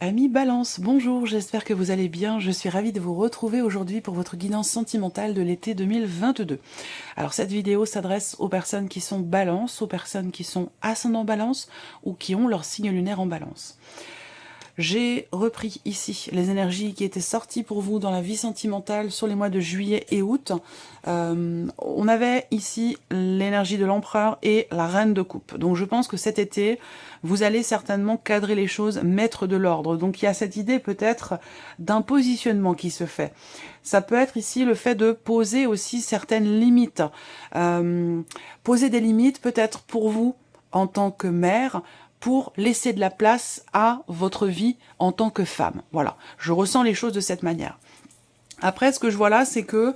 Amis Balance, bonjour, j'espère que vous allez bien. Je suis ravie de vous retrouver aujourd'hui pour votre guidance sentimentale de l'été 2022. Alors cette vidéo s'adresse aux personnes qui sont Balance, aux personnes qui sont ascendant Balance ou qui ont leur signe lunaire en Balance. J'ai repris ici les énergies qui étaient sorties pour vous dans la vie sentimentale sur les mois de juillet et août. On avait ici l'énergie de l'empereur et la reine de coupe. Donc je pense que cet été, vous allez certainement cadrer les choses, mettre de l'ordre. Donc il y a cette idée peut-être d'un positionnement qui se fait. Ça peut être ici le fait de poser aussi certaines limites. Poser des limites peut-être pour vous en tant que mère, pour laisser de la place à votre vie en tant que femme. Voilà, je ressens les choses de cette manière. Après, ce que je vois là, c'est que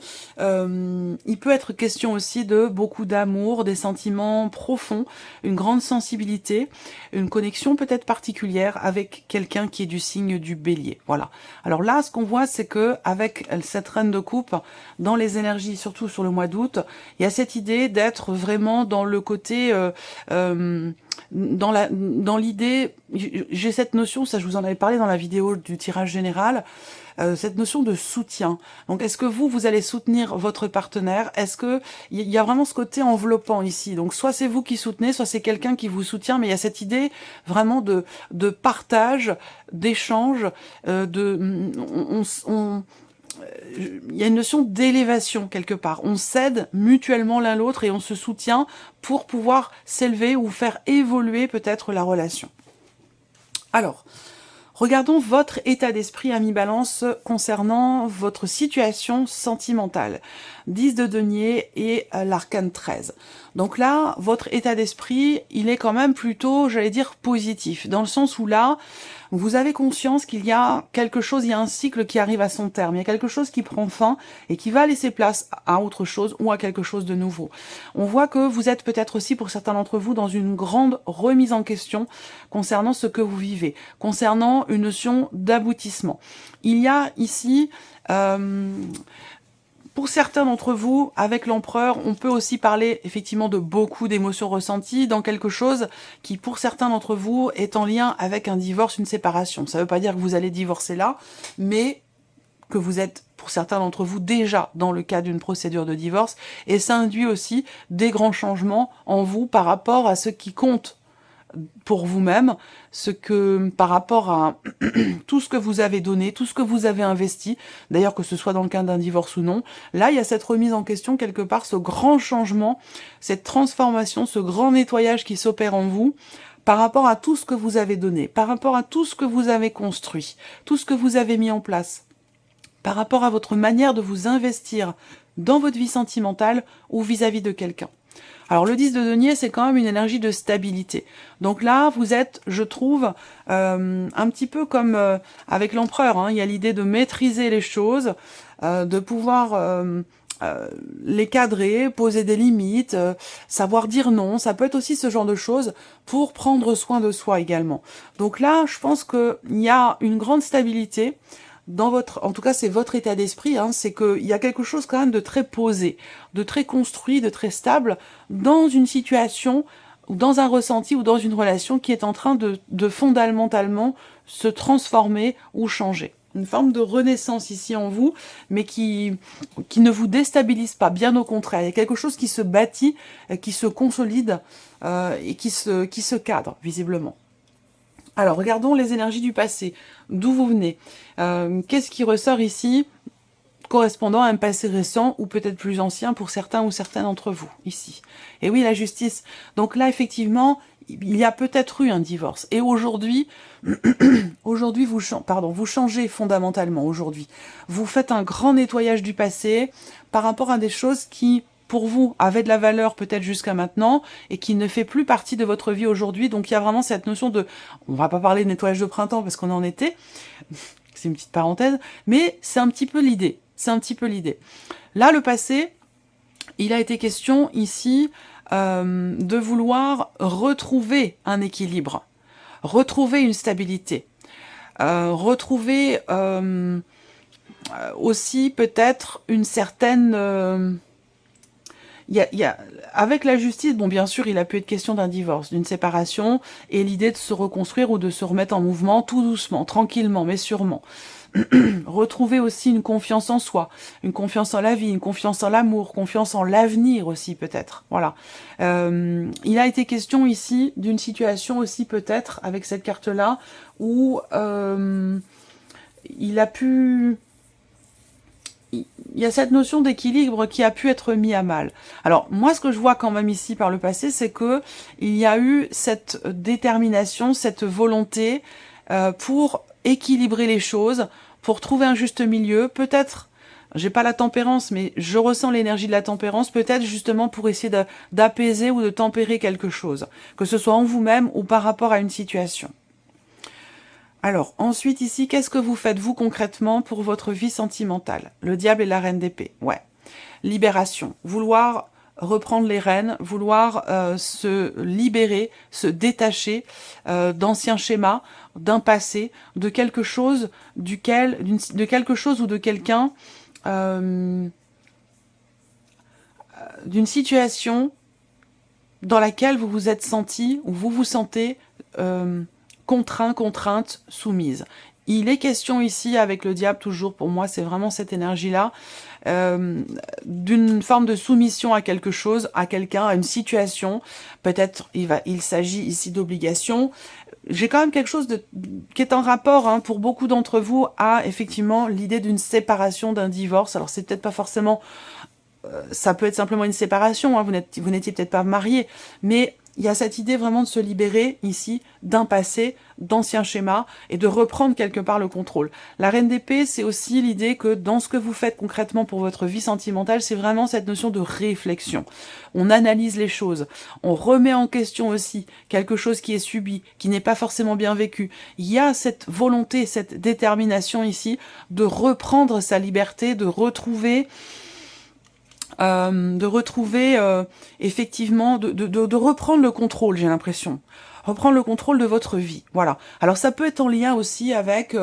il peut être question aussi de beaucoup d'amour, des sentiments profonds, une grande sensibilité, une connexion peut-être particulière avec quelqu'un qui est du signe du Bélier. Voilà. Alors là, ce qu'on voit, c'est que avec cette reine de coupe, dans les énergies, surtout sur le mois d'août, il y a cette idée d'être vraiment dans le côté dans l'idée, j'ai cette notion, ça je vous en avais parlé dans la vidéo du tirage général, cette notion de soutien. Donc est-ce que vous allez soutenir votre partenaire? Est-ce que il y a vraiment ce côté enveloppant ici? Donc soit c'est vous qui soutenez, soit c'est quelqu'un qui vous soutient, mais il y a cette idée vraiment de partage, d'échange, il y a une notion d'élévation quelque part. On s'aide mutuellement l'un l'autre et on se soutient pour pouvoir s'élever ou faire évoluer peut-être la relation. Alors, regardons votre état d'esprit, ami Balance, concernant votre situation sentimentale. 10 de denier et l'arcane 13. Donc là, votre état d'esprit, il est quand même plutôt, j'allais dire, positif. Dans le sens où là, vous avez conscience qu'il y a quelque chose, il y a un cycle qui arrive à son terme. Il y a quelque chose qui prend fin et qui va laisser place à autre chose ou à quelque chose de nouveau. On voit que vous êtes peut-être aussi, pour certains d'entre vous, dans une grande remise en question concernant ce que vous vivez, concernant une notion d'aboutissement. Il y a ici... pour certains d'entre vous, avec l'empereur, on peut aussi parler effectivement de beaucoup d'émotions ressenties dans quelque chose qui, pour certains d'entre vous, est en lien avec un divorce, une séparation. Ça ne veut pas dire que vous allez divorcer là, mais que vous êtes, pour certains d'entre vous, déjà dans le cas d'une procédure de divorce, et ça induit aussi des grands changements en vous par rapport à ce qui compte pour vous-même, par rapport à tout ce que vous avez donné, tout ce que vous avez investi, d'ailleurs que ce soit dans le cas d'un divorce ou non, là il y a cette remise en question quelque part, ce grand changement, cette transformation, ce grand nettoyage qui s'opère en vous, par rapport à tout ce que vous avez donné, par rapport à tout ce que vous avez construit, tout ce que vous avez mis en place, par rapport à votre manière de vous investir dans votre vie sentimentale ou vis-à-vis de quelqu'un. Alors le 10 de denier, c'est quand même une énergie de stabilité. Donc là, vous êtes, je trouve, un petit peu comme avec l'empereur. Hein. Il y a l'idée de maîtriser les choses, de pouvoir les cadrer, poser des limites, savoir dire non. Ça peut être aussi ce genre de choses pour prendre soin de soi également. Donc là, je pense qu'il y a une grande stabilité. En tout cas, c'est votre état d'esprit, hein, c'est qu'il y a quelque chose quand même de très posé, de très construit, de très stable dans une situation, ou dans un ressenti, ou dans une relation qui est en train de fondamentalement se transformer ou changer. Une forme de renaissance ici en vous, mais qui ne vous déstabilise pas, bien au contraire. Il y a quelque chose qui se bâtit, qui se consolide et qui se cadre, visiblement. Alors, regardons les énergies du passé. D'où vous venez? Qu'est-ce qui ressort ici? correspondant à un passé récent ou peut-être plus ancien pour certains ou certaines d'entre vous, ici. Et oui, la justice. Donc là, effectivement, il y a peut-être eu un divorce. Et aujourd'hui, vous changez fondamentalement aujourd'hui. Vous faites un grand nettoyage du passé par rapport à des choses qui, pour vous, avaient de la valeur peut-être jusqu'à maintenant et qui ne fait plus partie de votre vie aujourd'hui. Donc il y a vraiment cette notion de... On va pas parler de nettoyage de printemps parce qu'on est en été, c'est une petite parenthèse, mais c'est un petit peu l'idée. C'est un petit peu l'idée. Là, le passé, il a été question ici de vouloir retrouver un équilibre, retrouver une stabilité, retrouver aussi peut-être une certaine... avec la justice, bon, bien sûr, il a pu être question d'un divorce, d'une séparation, et l'idée de se reconstruire ou de se remettre en mouvement tout doucement, tranquillement, mais sûrement. Retrouver aussi une confiance en soi, une confiance en la vie, une confiance en l'amour, confiance en l'avenir aussi peut-être. Voilà. Il a été question ici d'une situation aussi peut-être avec cette carte-là où il y a cette notion d'équilibre qui a pu être mis à mal. Alors, moi, ce que je vois quand même ici par le passé, c'est que il y a eu cette détermination, cette volonté pour équilibrer les choses, pour trouver un juste milieu, peut-être, j'ai pas la tempérance, mais je ressens l'énergie de la tempérance, peut-être justement pour essayer d'apaiser ou de tempérer quelque chose, que ce soit en vous-même ou par rapport à une situation. Alors, ensuite ici, qu'est-ce que vous faites, vous, concrètement, pour votre vie sentimentale? Le diable et la reine d'épée, ouais. Libération, vouloir reprendre les rênes, vouloir se libérer, se détacher d'anciens schémas, d'un passé, de quelque chose de quelque chose ou de quelqu'un, d'une situation dans laquelle vous vous êtes senti, ou vous vous sentez contraint, contrainte, soumise. Il est question ici, avec le diable, toujours pour moi, c'est vraiment cette énergie-là, d'une forme de soumission à quelque chose, à quelqu'un, à une situation. Peut-être il s'agit ici d'obligation. J'ai quand même quelque chose qui est en rapport, pour beaucoup d'entre vous, à effectivement l'idée d'une séparation, d'un divorce. Alors c'est peut-être pas forcément... ça peut être simplement une séparation, vous n'étiez peut-être pas marié, mais il y a cette idée vraiment de se libérer ici d'un passé, d'anciens schémas et de reprendre quelque part le contrôle. La reine d'épée, c'est aussi l'idée que dans ce que vous faites concrètement pour votre vie sentimentale, c'est vraiment cette notion de réflexion. On analyse les choses, on remet en question aussi quelque chose qui est subi, qui n'est pas forcément bien vécu. Il y a cette volonté, cette détermination ici de reprendre sa liberté, de retrouver effectivement, de reprendre le contrôle, j'ai l'impression. Reprendre le contrôle de votre vie, voilà. Alors ça peut être en lien aussi avec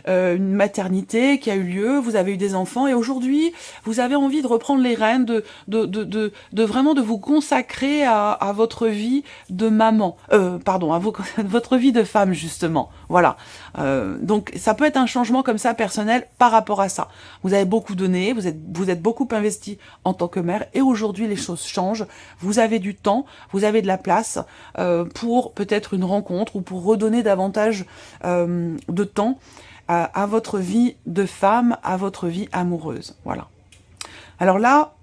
une maternité qui a eu lieu, vous avez eu des enfants, et aujourd'hui, vous avez envie de reprendre les rênes, de vraiment de vous consacrer à votre vie de maman, votre vie de femme, justement, voilà. Donc ça peut être un changement comme ça, personnel, par rapport à ça. Vous avez beaucoup donné, vous êtes beaucoup investi en tant que mère, et aujourd'hui, les choses changent, vous avez du temps, vous avez de la place pour peut-être une rencontre ou pour redonner davantage de temps à votre vie de femme, à votre vie amoureuse. Voilà. Alors là,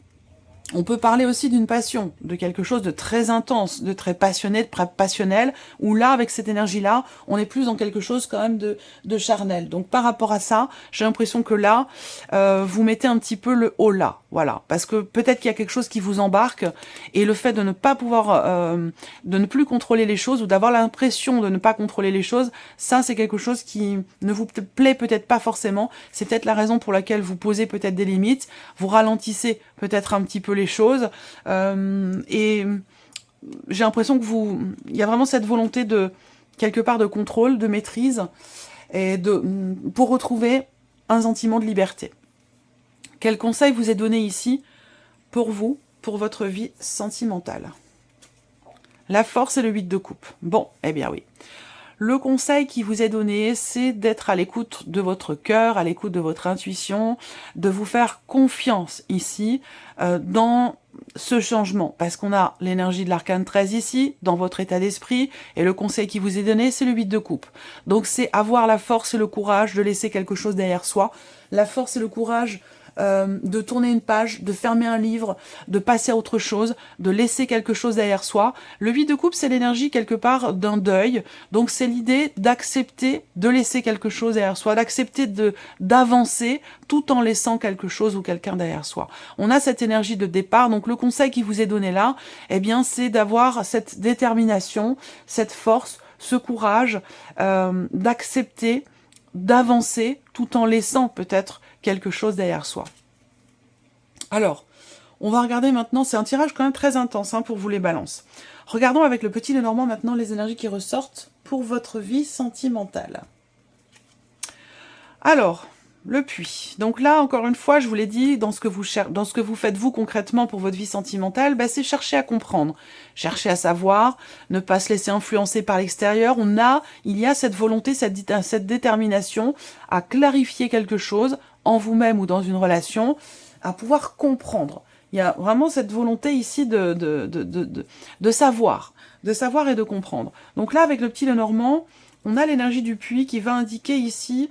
on peut parler aussi d'une passion, de quelque chose de très intense, de très passionné, de passionnel, où là, avec cette énergie-là, on est plus dans quelque chose quand même de charnel. Donc par rapport à ça, j'ai l'impression que là, vous mettez un petit peu le haut là, voilà. Parce que peut-être qu'il y a quelque chose qui vous embarque, et le fait de ne pas pouvoir, de ne plus contrôler les choses, ou d'avoir l'impression de ne pas contrôler les choses, ça c'est quelque chose qui ne vous plaît peut-être pas forcément. C'est peut-être la raison pour laquelle vous posez peut-être des limites, vous ralentissez peut-être un petit peu les choses, et j'ai l'impression que il y a vraiment cette volonté de, quelque part, de contrôle, de maîtrise, et pour retrouver un sentiment de liberté. Quel conseil vous est donné ici pour vous, pour votre vie sentimentale? La force et le 8 de coupe. Bon, eh bien oui. Le conseil qui vous est donné, c'est d'être à l'écoute de votre cœur, à l'écoute de votre intuition, de vous faire confiance ici dans ce changement. Parce qu'on a l'énergie de l'arcane 13 ici, dans votre état d'esprit, et le conseil qui vous est donné, c'est le 8 de coupe. Donc c'est avoir la force et le courage de laisser quelque chose derrière soi, la force et le courage de tourner une page, de fermer un livre, de passer à autre chose, de laisser quelque chose derrière soi. Le 8 de coupe, c'est l'énergie quelque part d'un deuil. Donc c'est l'idée d'accepter de laisser quelque chose derrière soi, d'accepter d'avancer tout en laissant quelque chose ou quelqu'un derrière soi. On a cette énergie de départ. Donc le conseil qui vous est donné là, eh bien, c'est d'avoir cette détermination, cette force, ce courage d'accepter, d'avancer tout en laissant peut-être quelque chose derrière soi. Alors, on va regarder maintenant, c'est un tirage quand même très intense pour vous les balances. Regardons avec le petit Lenormand maintenant les énergies qui ressortent pour votre vie sentimentale. Alors, le puits. Donc là, encore une fois, je vous l'ai dit, dans ce que vous faites vous concrètement pour votre vie sentimentale, c'est chercher à comprendre, chercher à savoir, ne pas se laisser influencer par l'extérieur. Il y a cette volonté, cette détermination à clarifier quelque chose en vous-même ou dans une relation, à pouvoir comprendre. Il y a vraiment cette volonté ici de savoir et de comprendre. Donc là, avec le petit Lenormand, on a l'énergie du puits qui va indiquer ici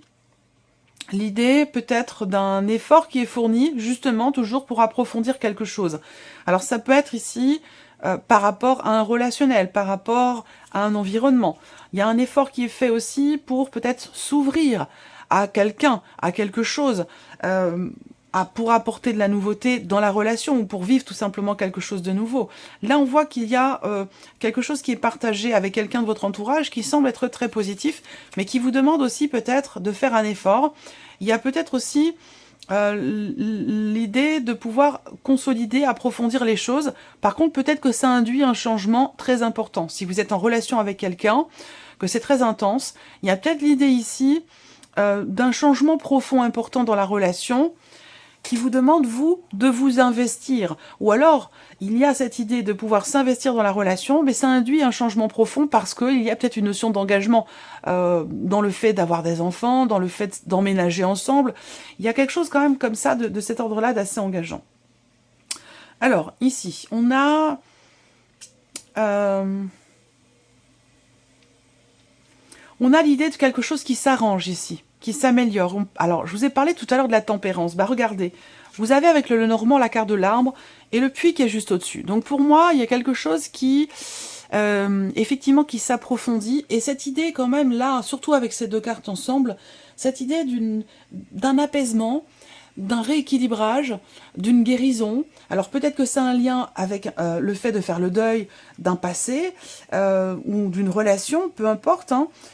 l'idée peut-être d'un effort qui est fourni, justement, toujours pour approfondir quelque chose. Alors ça peut être ici par rapport à un relationnel, par rapport à un environnement. Il y a un effort qui est fait aussi pour peut-être s'ouvrir à quelqu'un, à quelque chose, pour apporter de la nouveauté dans la relation ou pour vivre tout simplement quelque chose de nouveau. Là, on voit qu'il y a quelque chose qui est partagé avec quelqu'un de votre entourage qui semble être très positif, mais qui vous demande aussi peut-être de faire un effort. Il y a peut-être aussi l'idée de pouvoir consolider, approfondir les choses. Par contre, peut-être que ça induit un changement très important. Si vous êtes en relation avec quelqu'un, que c'est très intense, il y a peut-être l'idée ici d'un changement profond important dans la relation, qui vous demande, vous, de vous investir. Ou alors, il y a cette idée de pouvoir s'investir dans la relation, mais ça induit un changement profond parce qu'il y a peut-être une notion d'engagement dans le fait d'avoir des enfants, dans le fait d'emménager ensemble. Il y a quelque chose quand même comme ça, de cet ordre-là, d'assez engageant. Alors, ici, on a... on a l'idée de quelque chose qui s'arrange ici, qui s'améliore. Alors, je vous ai parlé tout à l'heure de la tempérance. Regardez, vous avez avec le Lenormand la carte de l'arbre et le puits qui est juste au-dessus. Donc pour moi, il y a quelque chose qui, effectivement, qui s'approfondit. Et cette idée quand même là, surtout avec ces deux cartes ensemble, cette idée d'un apaisement, d'un rééquilibrage, d'une guérison. Alors peut-être que c'est un lien avec le fait de faire le deuil d'un passé ou d'une relation, peu importe.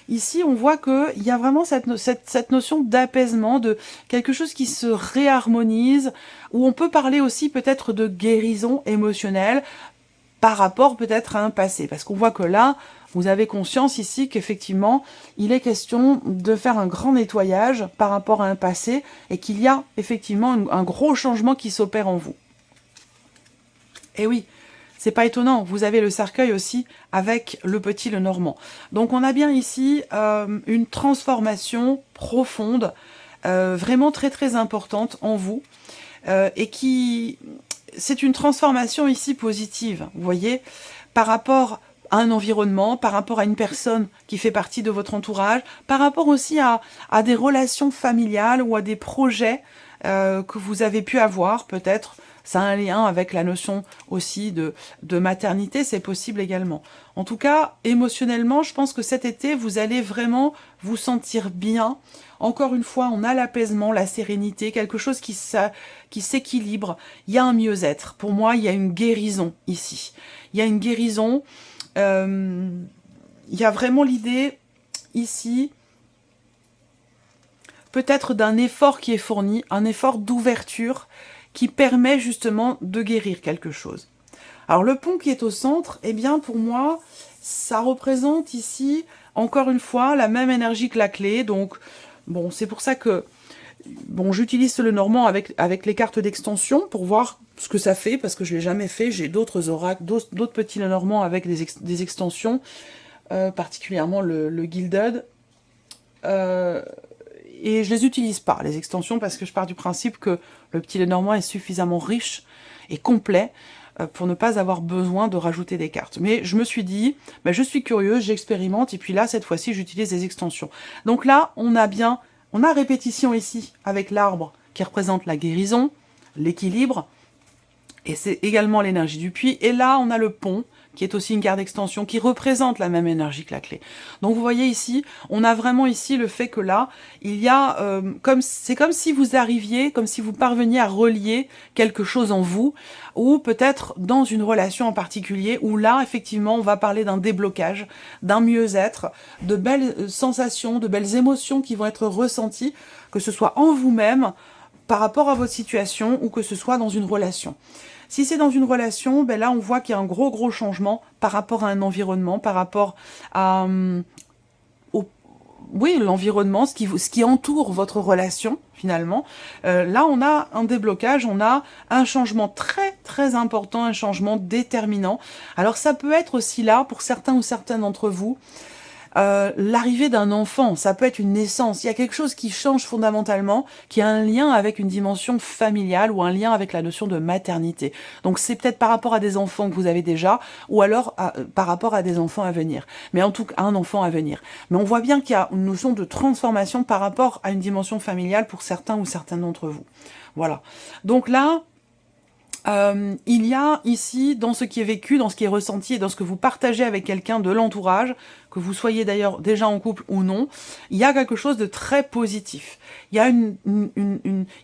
Ici, on voit qu'il y a vraiment cette notion d'apaisement, de quelque chose qui se réharmonise, où on peut parler aussi peut-être de guérison émotionnelle par rapport peut-être à un passé. Parce qu'on voit que là, vous avez conscience ici qu'effectivement, il est question de faire un grand nettoyage par rapport à un passé et qu'il y a effectivement un gros changement qui s'opère en vous. Et oui, c'est pas étonnant, vous avez le cercueil aussi avec le petit Lenormand. Donc on a bien ici une transformation profonde, vraiment très très importante en vous, et qui... c'est une transformation ici positive, vous voyez, par rapport à un environnement, par rapport à une personne qui fait partie de votre entourage, par rapport aussi à des relations familiales ou à des projets que vous avez pu avoir, peut-être. Ça a un lien avec la notion aussi de maternité, c'est possible également. En tout cas, émotionnellement, je pense que cet été, vous allez vraiment vous sentir bien. Encore une fois, on a l'apaisement, la sérénité, quelque chose qui s'équilibre. Il y a un mieux-être. Pour moi, il y a une guérison ici. Il y a une guérison. Il y a vraiment l'idée ici, peut-être d'un effort qui est fourni, un effort d'ouverture qui permet justement de guérir quelque chose. Alors le pont qui est au centre, eh bien pour moi, ça représente ici, encore une fois, la même énergie que la clé. Donc, bon, c'est pour ça que bon, j'utilise le Lenormand avec les cartes d'extension pour voir ce que ça fait, parce que je ne l'ai jamais fait. J'ai d'autres oracles, d'autres petits Lenormand avec des extensions, particulièrement le Gilded. Et je les utilise pas, les extensions, parce que je pars du principe que le petit Lenormand est suffisamment riche et complet pour ne pas avoir besoin de rajouter des cartes. Mais je me suis dit, je suis curieuse, j'expérimente, et puis là, cette fois-ci, j'utilise des extensions. Donc là, on a répétition ici, avec l'arbre qui représente la guérison, l'équilibre, et c'est également l'énergie du puits. Et là, on a le pont, qui est aussi une carte d'extension, qui représente la même énergie que la clé. Donc vous voyez ici, on a vraiment ici le fait que là, il y a, c'est comme si vous arriviez, comme si vous parveniez à relier quelque chose en vous, ou peut-être dans une relation en particulier, où là, effectivement, on va parler d'un déblocage, d'un mieux-être, de belles sensations, de belles émotions qui vont être ressenties, que ce soit en vous-même, par rapport à votre situation, ou que ce soit dans une relation. Si c'est dans une relation, ben là, on voit qu'il y a un gros changement par rapport à un environnement, par rapport à oui, l'environnement, ce qui entoure votre relation, finalement. Là, on a un déblocage, on a un changement très important, un changement déterminant. Alors, ça peut être aussi là, pour certains ou certaines d'entre vous, l'arrivée d'un enfant, ça peut être une naissance. Il y a quelque chose qui change fondamentalement, qui a un lien avec une dimension familiale ou un lien avec la notion de maternité. Donc c'est peut-être par rapport à des enfants que vous avez déjà, ou alors par rapport à des enfants à venir. Mais en tout cas, un enfant à venir. Mais on voit bien qu'il y a une notion de transformation par rapport à une dimension familiale pour certains ou certaines d'entre vous. Voilà. Donc là, il y a ici, dans ce qui est vécu, dans ce qui est ressenti et dans ce que vous partagez avec quelqu'un de l'entourage, que vous soyez d'ailleurs déjà en couple ou non, il y a quelque chose de très positif. Il y a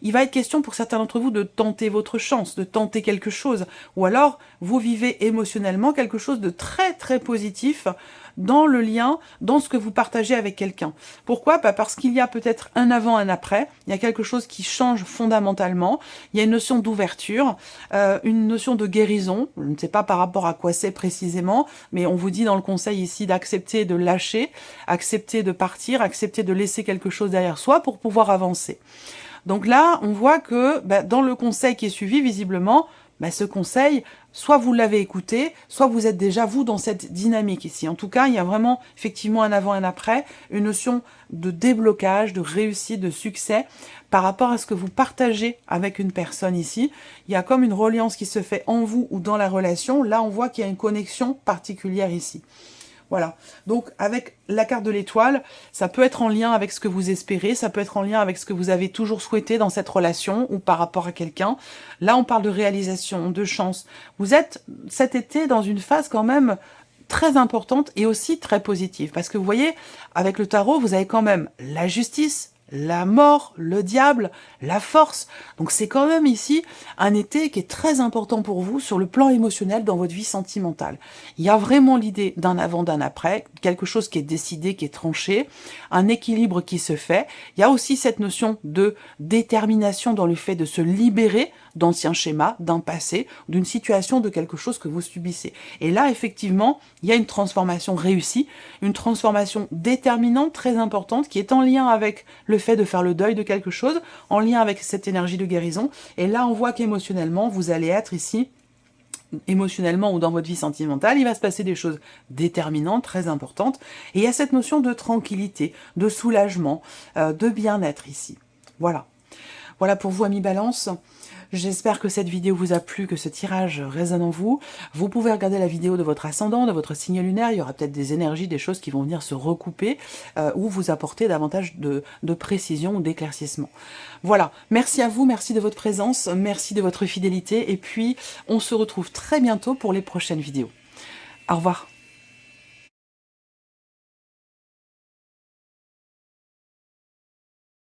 il va être question pour certains d'entre vous de tenter votre chance, de tenter quelque chose, ou alors vous vivez émotionnellement quelque chose de très positif dans le lien, dans ce que vous partagez avec quelqu'un. Pourquoi? Parce qu'il y a peut-être un avant, un après, il y a quelque chose qui change fondamentalement, il y a une notion d'ouverture, une notion de guérison, je ne sais pas par rapport à quoi c'est précisément, mais on vous dit dans le conseil ici d'accepter de lâcher, accepter de partir, accepter de laisser quelque chose derrière soi pour pouvoir avancer. Donc là, on voit que dans le conseil qui est suivi, visiblement, ce conseil, soit vous l'avez écouté, soit vous êtes déjà, vous, dans cette dynamique ici. En tout cas, il y a vraiment, effectivement, un avant, un après, une notion de déblocage, de réussite, de succès, par rapport à ce que vous partagez avec une personne ici. Il y a comme une reliance qui se fait en vous ou dans la relation. Là, on voit qu'il y a une connexion particulière ici. Voilà, donc avec la carte de l'étoile, ça peut être en lien avec ce que vous espérez, ça peut être en lien avec ce que vous avez toujours souhaité dans cette relation ou par rapport à quelqu'un. Là, on parle de réalisation, de chance. Vous êtes cet été dans une phase quand même très importante et aussi très positive. Parce que vous voyez, avec le tarot, vous avez quand même la justice, la mort, le diable, la force. Donc c'est quand même ici un été qui est très important pour vous sur le plan émotionnel dans votre vie sentimentale. Il y a vraiment l'idée d'un avant, d'un après, quelque chose qui est décidé, qui est tranché, un équilibre qui se fait. Il y a aussi cette notion de détermination dans le fait de se libérer d'anciens schémas, d'un passé, d'une situation, de quelque chose que vous subissez. Et là, effectivement, il y a une transformation réussie, une transformation déterminante, très importante, qui est en lien avec le fait de faire le deuil de quelque chose, en lien avec cette énergie de guérison. Et là, on voit qu'émotionnellement, vous allez être ici, émotionnellement ou dans votre vie sentimentale, il va se passer des choses déterminantes, très importantes. Et il y a cette notion de tranquillité, de soulagement, de bien-être ici. Voilà. Voilà pour vous, amis Balance. J'espère que cette vidéo vous a plu, que ce tirage résonne en vous. Vous pouvez regarder la vidéo de votre ascendant, de votre signe lunaire. Il y aura peut-être des énergies, des choses qui vont venir se recouper ou vous apporter davantage de précision ou d'éclaircissement. Voilà, merci à vous, merci de votre présence, merci de votre fidélité. Et puis, on se retrouve très bientôt pour les prochaines vidéos. Au revoir.